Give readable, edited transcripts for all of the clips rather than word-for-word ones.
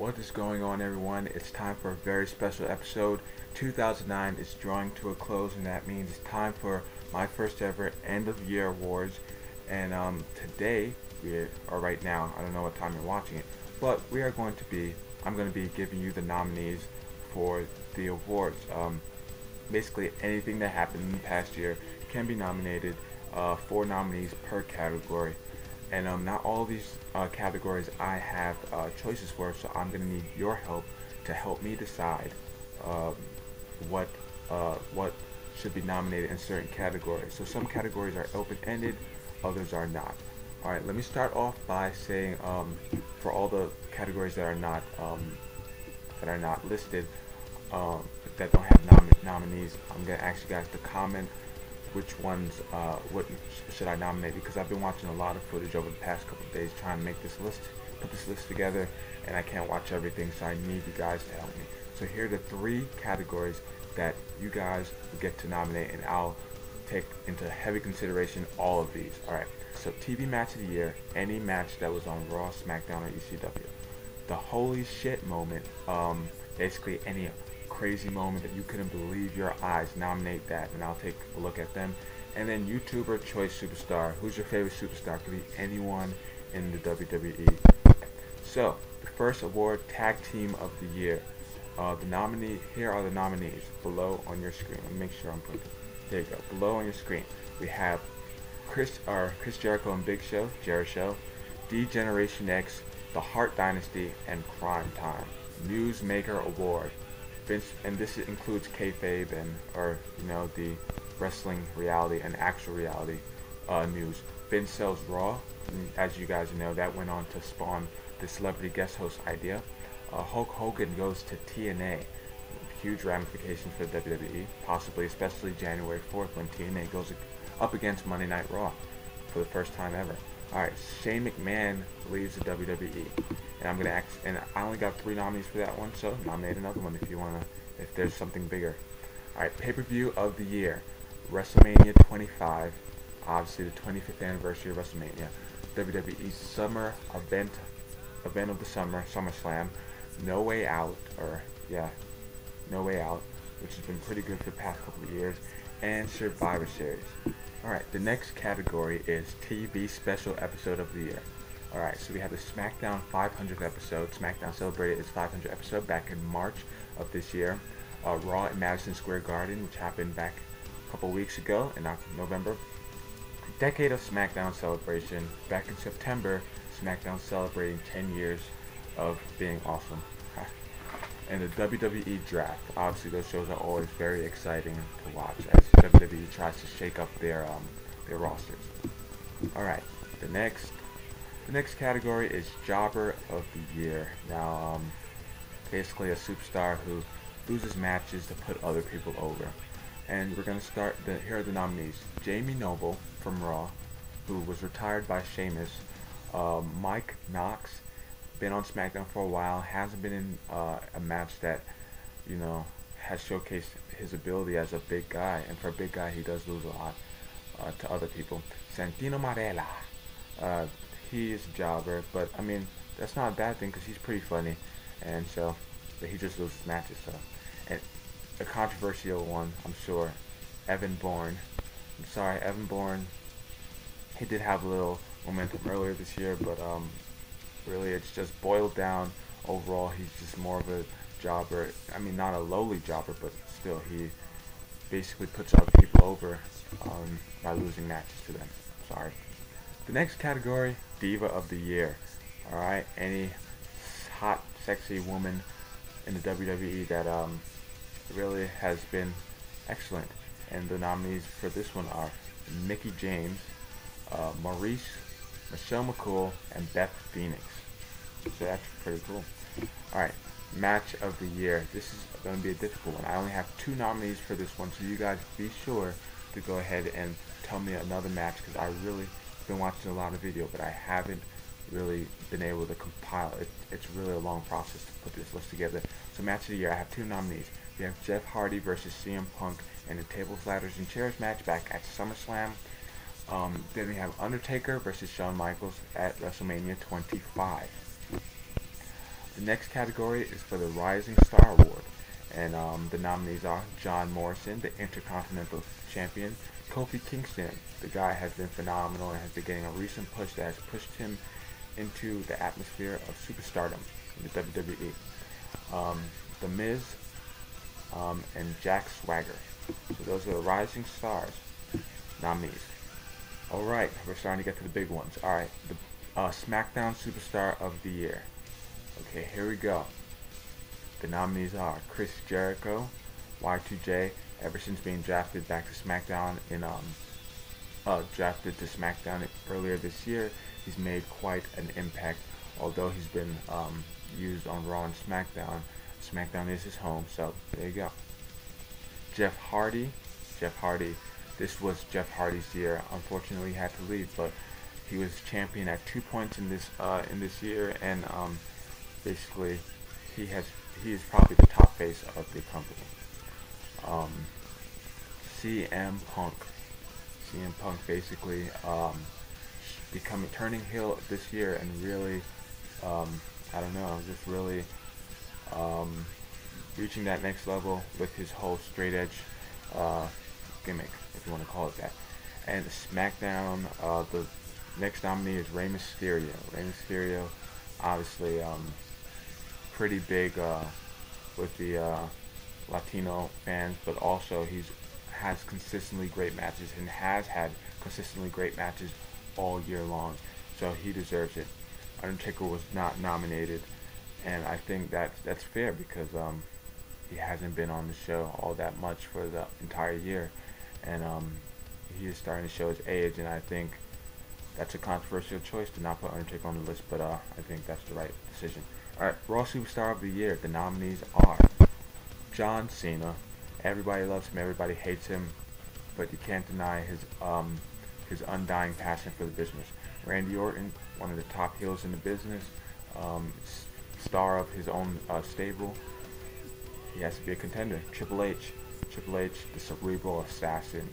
What is going on, everyone? It's time for a very special episode. 2009 is drawing to a close, and that means it's time for my first ever end of year awards. And today, right now, I don't know what time you're watching it, but I'm going to be giving you the nominees for the awards. Basically, anything that happened in the past year can be nominated. 4 nominees per category. And not all of these categories I have choices for, so I'm going to need your help to help me decide um, what should be nominated in certain categories. So some categories are open-ended, others are not. All right, let me start off by saying for all the categories that are not listed, um, that don't have nominees, I'm going to ask you guys to comment which ones what should I nominate, because I've been watching a lot of footage over the past couple of days trying to put this list together, and I can't watch everything, so I need you guys to help me. So here are the 3 categories that you guys get to nominate, and I'll take into heavy consideration all of these. Alright, so TV match of the year, any match that was on Raw, Smackdown, or ECW. The holy shit moment, basically any crazy moment that you couldn't believe your eyes, nominate that, and I'll take a look at them. And then YouTuber choice superstar. Who's your favorite superstar? Could be anyone in the WWE. So the first award, tag team of the year. Here are the nominees below on your screen. Let me make sure I'm putting. There you go. Below on your screen, we have Chris Jericho and Big Show, Jerishow, D-Generation X, the Hart Dynasty, and Cryme Tyme. Newsmaker Award. Vince, and this includes kayfabe and the wrestling reality and actual reality news. Vince sells Raw. As you guys know, that went on to spawn the celebrity guest host idea. Hulk Hogan goes to TNA. Huge ramifications for WWE, possibly especially January 4th when TNA goes up against Monday Night Raw for the first time ever. Alright, Shane McMahon leaves the WWE. And I only got 3 nominees for that one, so nominate another one if there's something bigger. Alright, pay-per-view of the year. WrestleMania 25, obviously the 25th anniversary of WrestleMania. WWE's summer event of the summer, SummerSlam. No Way Out, No Way Out, which has been pretty good for the past couple of years. And Survivor Series. Alright, the next category is TV Special Episode of the Year. Alright, so we have the Smackdown 500th episode. Smackdown celebrated its 500th episode back in March of this year. Raw at Madison Square Garden, which happened back a couple weeks ago in November. Decade of Smackdown celebration. Back in September, Smackdown celebrating 10 years of being awesome. And the WWE Draft. Obviously, those shows are always very exciting to watch as WWE tries to shake up their rosters. Alright, the next category is Jobber of the Year. Now, basically a superstar who loses matches to put other people over. And we're going to start, here are the nominees. Jamie Noble from Raw, who was retired by Sheamus. Mike Knox, been on SmackDown for a while, hasn't been in a match that, has showcased his ability as a big guy. And for a big guy, he does lose a lot to other people. Santino Marella. He is a jobber, but I mean that's not a bad thing because he's pretty funny, and so but he just loses matches. So, and a controversial one, I'm sure, Evan Bourne. I'm sorry, Evan Bourne. He did have a little momentum earlier this year, but really it's just boiled down. Overall, he's just more of a jobber. I mean, not a lowly jobber, but still, he basically puts other people over by losing matches to them. Sorry. The next category, Diva of the Year. Alright, any hot, sexy woman in the WWE that really has been excellent. And the nominees for this one are Mickie James, Maryse, McCool, and Beth Phoenix. So that's pretty cool. Alright, Match of the Year. This is going to be a difficult one. I only have 2 nominees for this one, so you guys be sure to go ahead and tell me another match, because I really been watching a lot of video, but I haven't really been able to compile it. It's really a long process to put this list together. So match of the year, I have 2 nominees. We have Jeff Hardy versus CM Punk in the Tables, Ladders, and Chairs match back at SummerSlam. Then we have Undertaker versus Shawn Michaels at WrestleMania 25. The next category is for the Rising Star Award, and the nominees are John Morrison, the Intercontinental Champion; Kofi Kingston, the guy has been phenomenal and has been getting a recent push that has pushed him into the atmosphere of superstardom in the WWE; The Miz, and Jack Swagger. So those are the Rising Stars nominees. Alright, we're starting to get to the big ones. Alright, the Smackdown Superstar of the Year. Okay, here we go. The nominees are Chris Jericho, Y2J, ever since being drafted back to SmackDown earlier this year. He's made quite an impact, although he's been used on Raw and SmackDown. SmackDown is his home, so there you go. Jeff Hardy. This was Jeff Hardy's year. Unfortunately, he had to leave, but he was champion at 2 points in this year, and basically he is probably the top face of the company. CM Punk basically turning heel this year, and really I don't know, just really reaching that next level with his whole straight edge gimmick, if you want to call it that. And SmackDown, the next nominee is Rey Mysterio. Rey Mysterio, obviously, pretty big with the Latino fans, but also has consistently great matches and has had consistently great matches all year long, so he deserves it. Undertaker was not nominated, and I think that's fair because he hasn't been on the show all that much for the entire year, and he is starting to show his age, and I think that's a controversial choice to not put Undertaker on the list, but I think that's the right decision. Alright, Raw Superstar of the Year. The nominees are John Cena. Everybody loves him, everybody hates him, but you can't deny his undying passion for the business. Randy Orton, one of the top heels in the business, star of his own stable. He has to be a contender. Triple H, the cerebral assassin.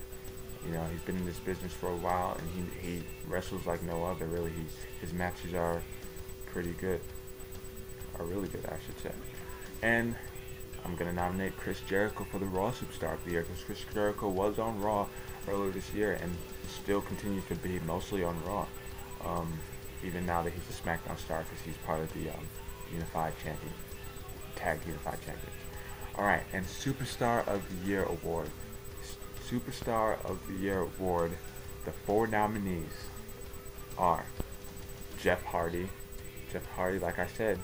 You know, he's been in this business for a while, and he wrestles like no other. Really, his matches are pretty good, are really good, I should say. And I'm gonna nominate Chris Jericho for the Raw Superstar of the Year, because Chris Jericho was on Raw earlier this year and still continues to be mostly on Raw, even now that he's a SmackDown star, because he's part of the Tag Unified Champions. Alright, and Superstar of the Year Award. Superstar of the Year Award, the 4 nominees are Jeff Hardy. Jeff Hardy, like I said,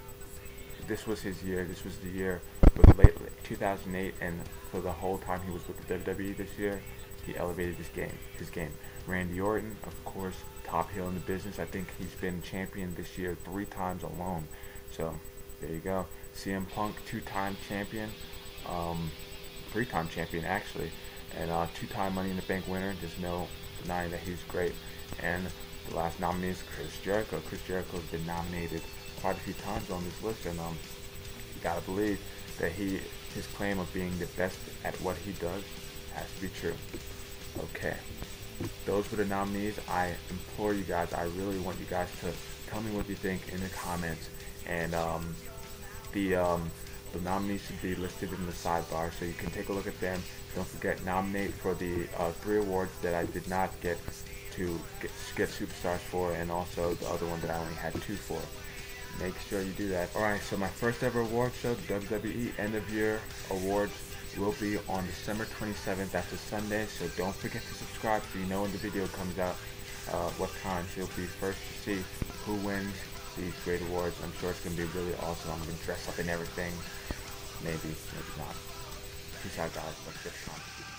this was his year. This was the year with late 2008, and for the whole time he was with the WWE this year, he elevated his game. Randy Orton, of course, top heel in the business. I think he's been champion this year 3 times alone. So there you go. CM Punk, 2-time champion, 3-time champion actually, and 2-time Money in the Bank winner. There's no denying that he's great. And the last nominee is Chris Jericho. Chris Jericho has been nominated quite a few times on this list, and you gotta believe that his claim of being the best at what he does has to be true. Okay, those were the nominees. I implore you guys, I really want you guys to tell me what you think in the comments, and the nominees should be listed in the sidebar so you can take a look at them. Don't forget, nominate for the 3 awards that I did not get to get superstars for, and also the other one that I only had 2 for. Make sure you do that. Alright, so my first ever award show, the WWE End of Year Awards, will be on December 27th. That's a Sunday, so don't forget to subscribe so you know when the video comes out, what time, so you'll be first to see who wins these great awards. I'm sure it's going to be really awesome. I'm going to dress up in everything. Maybe not. Peace out, guys. Let's get started.